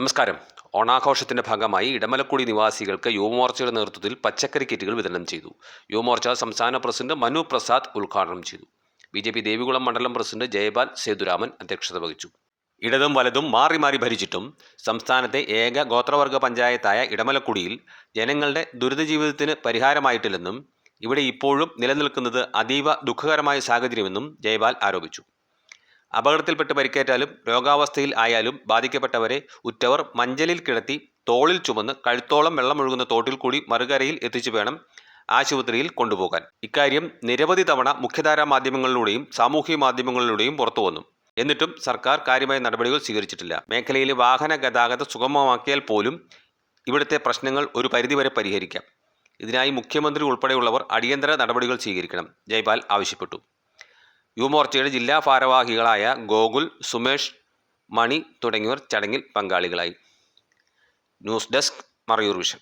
നമസ്കാരം. ഓണാഘോഷത്തിന്റെ ഭാഗമായി ഇടമലക്കുടി നിവാസികൾക്ക് യുവമോർച്ചയുടെ നേതൃത്വത്തിൽ പച്ചക്കറി കിറ്റുകൾ വിതരണം ചെയ്തു. യുവമോർച്ച സംസ്ഥാന പ്രസിഡന്റ് മനു പ്രസാദ് ഉദ്ഘാടനം ചെയ്തു. BJP ദേവികുളം മണ്ഡലം പ്രസിഡന്റ് ജയപാൽ സേതുരാമൻ അധ്യക്ഷത വഹിച്ചു. ഇടതും വലതും മാറി മാറി ഭരിച്ചിട്ടും സംസ്ഥാനത്തെ ഏക ഗോത്രവർഗ പഞ്ചായത്തായ ഇടമലക്കുടിയിൽ ജനങ്ങളുടെ ദുരിതജീവിതത്തിന് പരിഹാരമായിട്ടില്ലെന്നും ഇവിടെ ഇപ്പോഴും നിലനിൽക്കുന്നത് അതീവ ദുഃഖകരമായ സാഹചര്യമെന്നും ജയപാൽ ആരോപിച്ചു. അപകടത്തിൽപ്പെട്ട് പരിക്കേറ്റാലും രോഗാവസ്ഥയിൽ ആയാലും ബാധിക്കപ്പെട്ടവരെ ഉറ്റവർ മഞ്ചലിൽ കിടത്തി തോളിൽ ചുമന്ന് കഴുത്തോളം വെള്ളമൊഴുകുന്ന തോട്ടിൽ കൂടി മറുകരയിൽ എത്തിച്ചു വേണം ആശുപത്രിയിൽ കൊണ്ടുപോകാൻ. ഇക്കാര്യം നിരവധി തവണ മുഖ്യധാരാ മാധ്യമങ്ങളിലൂടെയും സാമൂഹ്യ മാധ്യമങ്ങളിലൂടെയും പുറത്തുവന്നു. എന്നിട്ടും സർക്കാർ കാര്യമായ നടപടികൾ സ്വീകരിച്ചിട്ടില്ല. മേഖലയിലെ വാഹന ഗതാഗതം സുഗമമാക്കിയാൽ പോലും ഇവിടുത്തെ പ്രശ്നങ്ങൾ ഒരു പരിധിവരെ പരിഹരിക്കാം. ഇതിനായി മുഖ്യമന്ത്രി ഉൾപ്പെടെയുള്ളവർ അടിയന്തര നടപടികൾ സ്വീകരിക്കണം, ജയ്പാൽ ആവശ്യപ്പെട്ടു. യുവമോർച്ചയുടെ ജില്ലാ ഭാരവാഹികളായ ഗോകുൽ, സുമേഷ്, മണി തുടങ്ങിയവർ ചടങ്ങിൽ പങ്കാളികളായി. News desk, Marayoor vision.